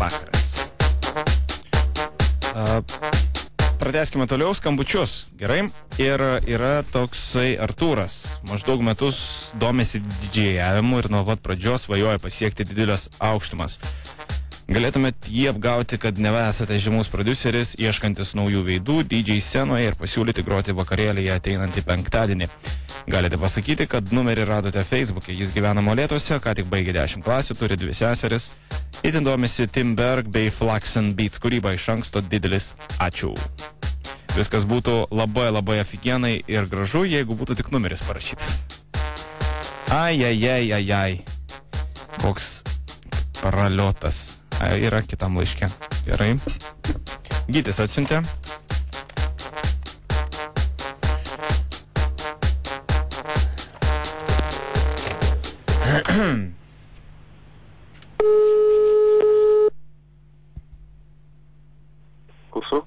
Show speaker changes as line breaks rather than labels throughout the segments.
vakaras. Pratęskime toliau skambučius, gerai? Ir yra toksai Artūras, maždaug metus domisi didžėjavimu ir nuo pat pradžios svajoja pasiekti didelės aukštumas. Galėtumėt jį apgauti, kad neva esate žymus prodiuseris, ieškantis naujų veidų DJ scenoje ir pasiūlyti groti vakarėlyje ateinantį penktadienį. Galite pasakyti, kad numerį radote Facebook'e, jis gyvena Molėtuose, ką tik baigė 10 klasių, turi 2 seseris. Itin domisi Tim Berg bei Flux and Beats kūryba, iš anksto didelis ačiū. Viskas būtų labai afigienai ir gražu, jeigu būtų tik numeris parašytas. Ai. Koks paraliotas. Yra kitam laiške. Gerai. Gytis atsiuntė.
Klausau.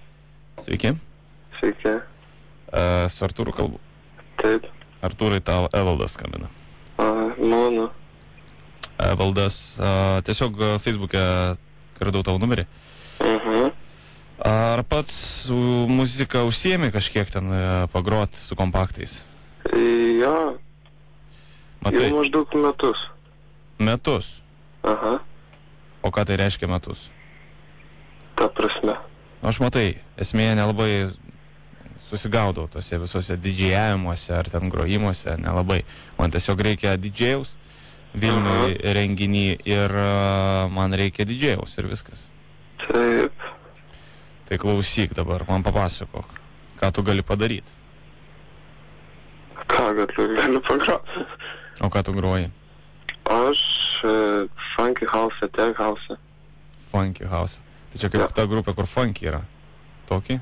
Sveiki.
Sveiki.
Su Artūru kalbu.
Taip.
Artūrai, tau Evaldas skambina.
Malonu.
Evaldas, tiesiog Facebook'e radau tavo numerį. Ar pats su muzika užsiėmė kažkiek ten pagrot su kompaktais?
Jo.
Matai?
Jau maždaug metus.
Metus?
Aha.
O ką tai reiškia metus?
Ta prasme.
Aš matai, esmėje nelabai susigaudau tose visose didžėjavimuose ar ten grojimuose, nelabai. Man tiesiog reikia didžėjaus Vilniui renginį ir man reikia didžėjaus ir viskas.
Taip.
Tai klausyk dabar, man papasakok, ką tu gali padaryti.
Ką galiu pagroti?
O ką tu groji?
Aš funky house, tech house.
Funky house. Tai čia kaip ta grupė, kur funky yra. Tokį?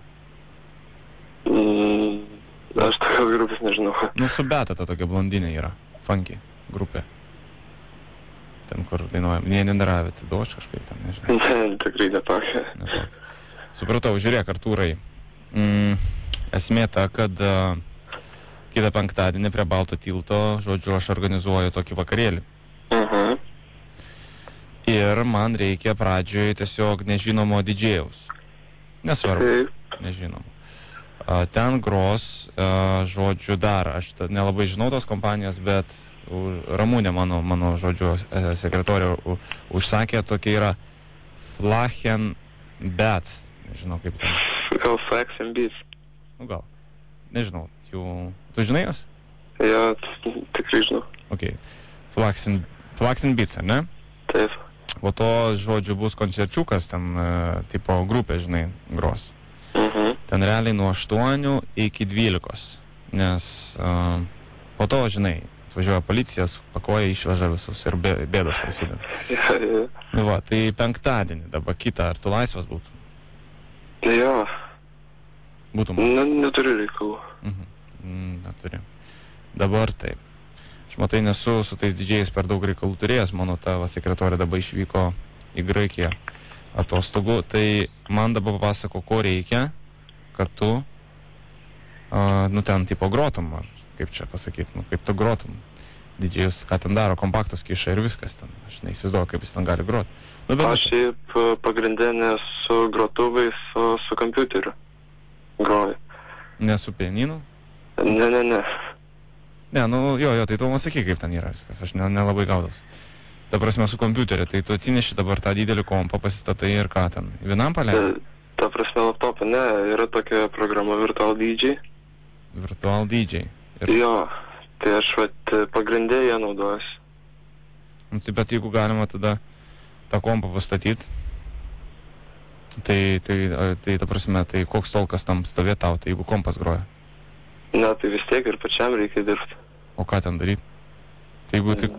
Aš tokios grupės nežinau.
Nu, su Beta ta tokia blondinė yra. Funky grupė. Ten, kur dainuojam. Nie nedaravėt, doš kažkaip ten, nežinau.
Ne, tikrai netokia.
Supratau, žiūrėk, Artūrai. Esmė ta, kad kitą penktadienį prie Balto tilto, žodžiu, aš organizuoju tokį vakarėlį. Ir man reikia pradžioje tiesiog nežinomo didžėjaus. Nesvarbu, nežinomo. Ten gros, žodžiu, dar, aš nelabai žinau tos kompanijos, bet Ramūnė, mano žodžiu, sekretorė užsakė, tokia yra Flachen Bats. Nežinau, kaip ten.
Gal Flax and Beats.
Nu, gal. Nežinau, jų... Tu žinai jos?
Jo, tikrai žinau.
Ok. Flax and Beats, ne?
Taip.
Po to, žodžiu, bus koncerčiukas, ten, tipo, grupė, žinai, gros. Ten realiai nuo 8 iki 12, nes po to, žinai, atvažiuoja policijas, pakoja, išveža visus ir bėdos prasideda. Va, tai penktadienį, dabar kitą, ar tu laisvas būtum?
Jo.
Būtum?
Neturiu reikalų.
Neturi. Dabar taip. Aš matai, nesu su tais didžiais per daug reikalų turėjęs, mano tavo sekretorė dabar išvyko į Graikiją atostogų, tai man dabar papasako, ko reikia, kad tu, ten tipo grotum, ar kaip čia pasakyti, kaip tu grotum. Didžiajus, ką ten daro, kompaktus kiša ir viskas ten. Aš neįsivaizduoju, kaip jis ten gali groti.
Aš šiaip pagrindinė su grotuvais, su kompiuteriu groju.
Ne su pianinu?
Ne.
Ne, jo, tai tu man sakyk, kaip ten yra viskas, aš nelabai gaudausi. Ta prasme, su kompiuteriu, tai tu atsineši dabar tą didelį kompą, pasistatai ir ką ten, vienam paleidai?
Ta prasme, laptopą, ne, yra tokia programa Virtual DJ.
Virtual DJ?
Jo, tai aš pagrindė ją naudojuosi.
Tai bet jeigu galima tada tą kompą pastatyti, tai ta prasme, tai koks tolkas tam stovė tau, tai jeigu kompas groja?
Ne, tai vis tiek ir pačiam reikia dirbti.
O ką ten daryti? Tai jeigu tik...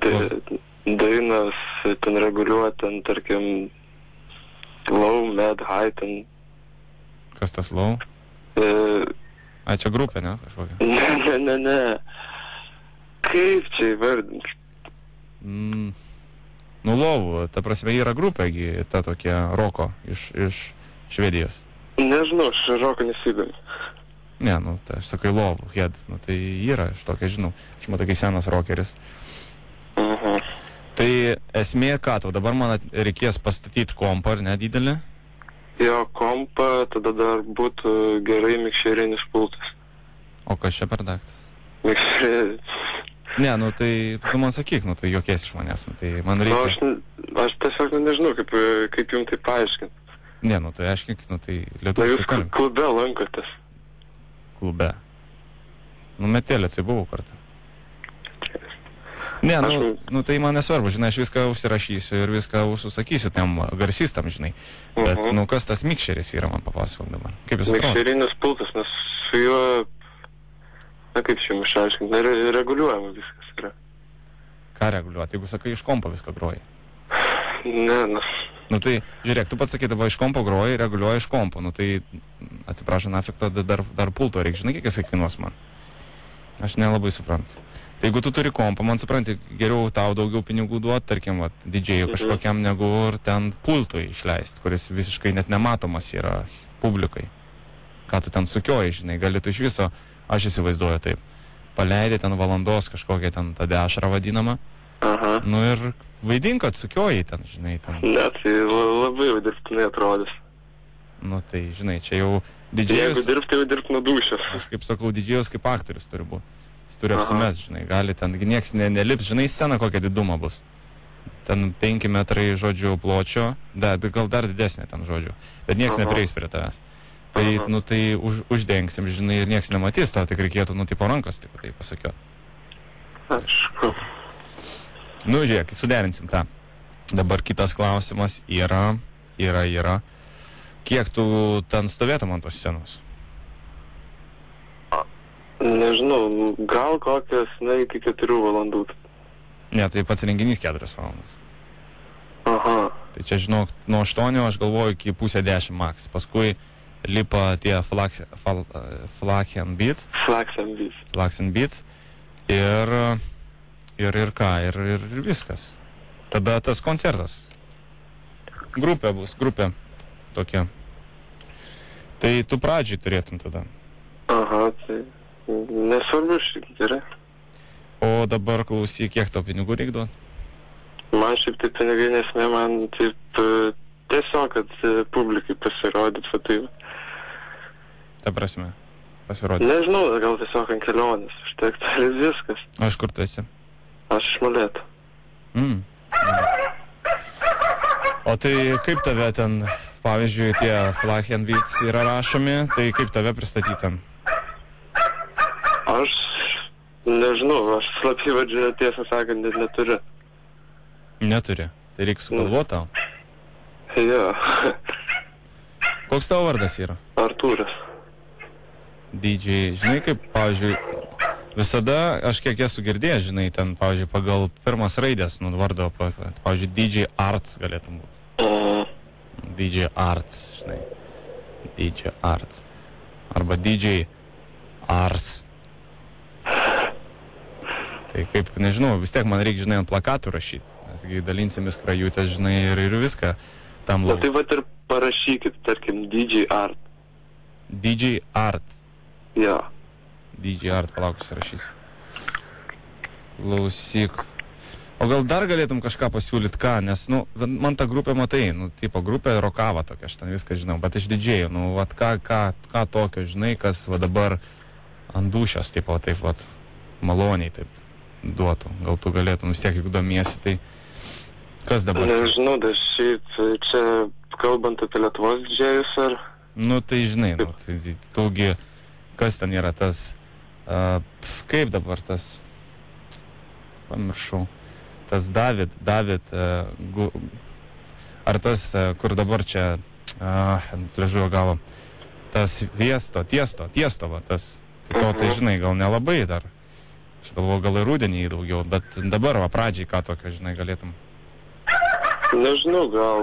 Dainas, ten reguliuoti, ten, tarkim, low, mid, high, ten...
Kas tas low? A, čia grupė, ne? Kažkokia?
Ne. Kaip čia įvardinti?
Nu, low, ta prasme, yra grupė, ta tokia roko iš Švedijos.
Nežinau, aš roko nesidomiu.
Ne, tai aš sakai low, head, tai yra, aš tokia žinau. Aš matau, kai senas rokeris. Tai esmė, ką tau dabar man reikės pastatyti kompą, ar ne didelį?
Jo kompą, tada dar būtų gerai mikšerinis pultas.
O kas čia per daiktas?
Mikšerinis.
Ne, nu tai tu man sakyk, nu tai jokies iš manęs, nu tai man reikia...
Aš tiesiog nežinau, kaip jums tai paaiškinti.
Ne, nu tai aiškink, nu tai
Na,
lietuviškai
jūs
kalim.
klube lankotės.
Klube. Nu, metėlė, tai buvau kartą. Ne, nu tai man nesvarbu, žinai, aš viską užsirašysiu ir viską užsakysiu tiem garsistam, žinai. Bet, nu, kas tas mikšeris yra, man papasakok dabar. Kaip jis atrodo?
Mikšerinis pultas, nes su juo, na kaip čia jums aiškinti, reguliuojama viskas yra.
Ką reguliuoti, jeigu sakai, iš kompo viską groji?
Ne, na.
Nu tai, žiūrėk, tu pats sakai, dabar iš kompo groji, reguliuoji iš kompo. Nu tai, atsiprašau, nafik, to dar pulto reikia, žinai, kiek jis kainuos man. Aš nelabai suprantu. Tai jeigu tu turi kompą, man supranti, geriau tau daugiau pinigų duoti, tarkim, didžėjų kažkokiam negu ir ten pultui išleisti, kuris visiškai net nematomas yra publikai. Ką tu ten sukioji, žinai, gali tu iš viso, aš įsivaizduoju taip, paleidai ten valandos kažkokią ten tą dešrą vadinamą, nu ir vaidink, kad sukioji ten, žinai, ten.
Ne, tai labai jau dirbtinai atrodys.
Nu tai, žinai, čia jau didžėjus...
Jeigu dirbti, jau dirbti nuo dūšios.
Aš kaip sakau, didžėjus kaip aktorius turi būti. Jis turi apsimes, žinai, gali ten, nieks nelips, žinai, scena kokia diduma bus. Ten 5 metrai, žodžiu, pločio, gal dar didesnė ten, žodžiu, bet nieks neprieis prie tavęs. Tai, nu, tai uždengsim, žinai, ir nieks nematys, to tik reikėtų, nu, tipo rankos, tai pasakiau.
Aišku.
Nu, žiūrėk, suderinsim tą. Dabar kitas klausimas yra. Kiek tu ten stovėtum ant tos scenos?
Nežinau, gal kokias, na, iki 4 valandų.
Ne, tai pats renginys 4 valandas.
Aha.
Tai čia, žinok, nuo 8 aš galvoju iki pusę 10 max. Paskui lipa tie Flax and Beats. Ir ką, ir viskas. Tada tas koncertas. Grupė bus, tokia. Tai tu pradžiai turėtum tada.
Aha, tai nesvarbu šiek gerai.
O dabar klausyk, kiek tau pinigų reik duoti?
Man šiaip tai pinigai nesmė, man taip tiesiog, kad publikai pasirodyt, tai...
Ta prasme, pasirodyt.
Nežinau, gal tiesiog ant kelionės, užtektų ir viskas.
O iš kur tu esi?
Aš iš Molėtų.
O tai kaip tave ten, pavyzdžiui, tie Flash and Beats yra rašomi, tai kaip tave pristatytam?
Aš nežinau, aš slapyvardžio tiesą sakant net neturiu.
Neturi? Tai reikia sugalvoti tau?
Jo.
Koks tavo vardas yra?
Artūras.
DJ, žinai kaip, pavyzdžiui, visada aš kiek esu girdėjęs, žinai, ten, pavyzdžiui, pagal pirmas raidės, nu, vardo, pavyzdžiui, DJ Arts galėtum būti. DJ Arts, žinai. DJ Arts. Arba DJ Ars. Tai kaip, nežinau, vis tiek man reikia, žinai, ant plakatų rašyti. Mesgi dalinsimės krajutės, žinai, ir viską tam
Na tai vat ir parašykit, tarkim, DJ Art.
DJ Art.
Jo.
DJ Art, palauk, užsirašysiu. Klausyk. O gal dar galėtum kažką pasiūlyti, ką, nes, nu, man ta grupė, matai, nu, tipo, grupė rokava tokia, aš ten viską žinau, bet iš didžėjų, nu, vat, ką tokio, žinai, kas, va, dabar ant dūšios, tipo, taip, vat, maloniai, taip, duotų. Gal tu galėtum, vis tiek, jeigu domiesi, tai kas dabar?
Nežinau, dar šiaip, čia, kalbant apie Lietuvos didžėjus, ar...
Nu, tai žinai, nu, tai tugi, kas ten yra tas, kaip dabar tas, pamiršau. Tas David, ar tas, kur dabar čia, ant liežuvio galo, tas tiesto, va, tas, tai žinai, gal nelabai dar, aš galvoju, gal ir rudenį daugiau, bet dabar, va, pradžiai, ką tokio, žinai, galėtum.
Nežinau, gal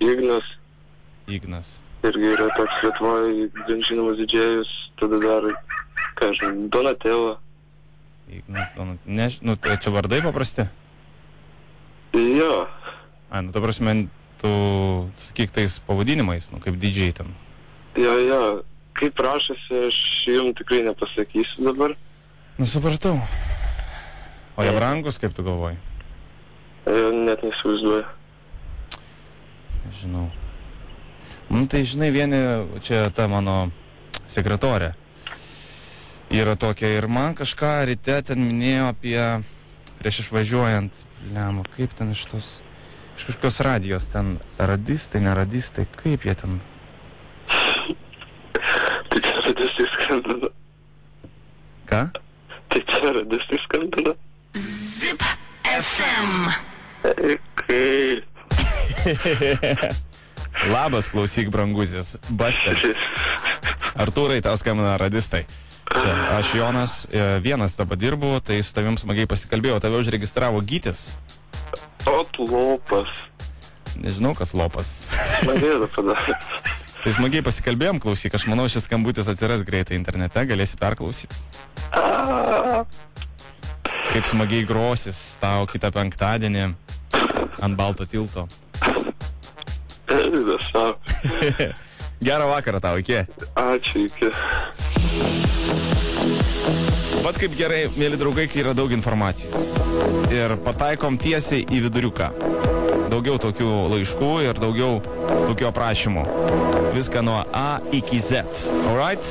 Ignas.
Irgi yra toks Lietuvoje gan žinomas didžėjus, tada dar, ką žinai, Donatello.
Ignas, nu, tai čia vardai paprasti?
Jo.
Nu, ta prasme, tu sakyk tais pavadinimais, nu, kaip DJ ten.
Jo, kaip rašosi, aš jums tikrai nepasakysiu dabar.
Nu, supratau. O jie brangus, kaip tu galvoji?
Net neįsivaizduoju.
Žinau. Nu, tai žinai, vieni, čia ta mano sekretorė yra tokia ir man kažką ryte ten minėjo apie, prieš išvažiuojant, lemą, kaip ten iš kažkokios radijos, ten radistai, neradistai, kaip jie ten?
Tai čia radistai skambina.
Ką?
Tai čia radistai skambina.
Zip FM.
Kaip?
Labas, klausyk, brangusis. Baster. Artūrai, tau skambina radistai. Čia, aš Jonas, vienas dabar dirbu, tai su tavim smagiai pasikalbėjau. Tave užregistravo Gytis.
O, tu lopas.
Nežinau, kas lopas.
Smagėda padarė.
Tai smagiai pasikalbėjom, klausyk. Aš manau, šis skambutis atsiras greitai internete, galėsi perklausyti. Kaip smagiai grosis tau kitą penktadienį ant Balto tilto.
Eida savo.
Gerą vakarą tau, iki.
Ačiū, iki.
Vat kaip gerai, mėly draugai, kai yra daug informacijos. Ir pataikom tiesiai į viduriuką. Daugiau tokių laiškų ir daugiau tokių aprašymų. Viską nuo A iki Z. Alright?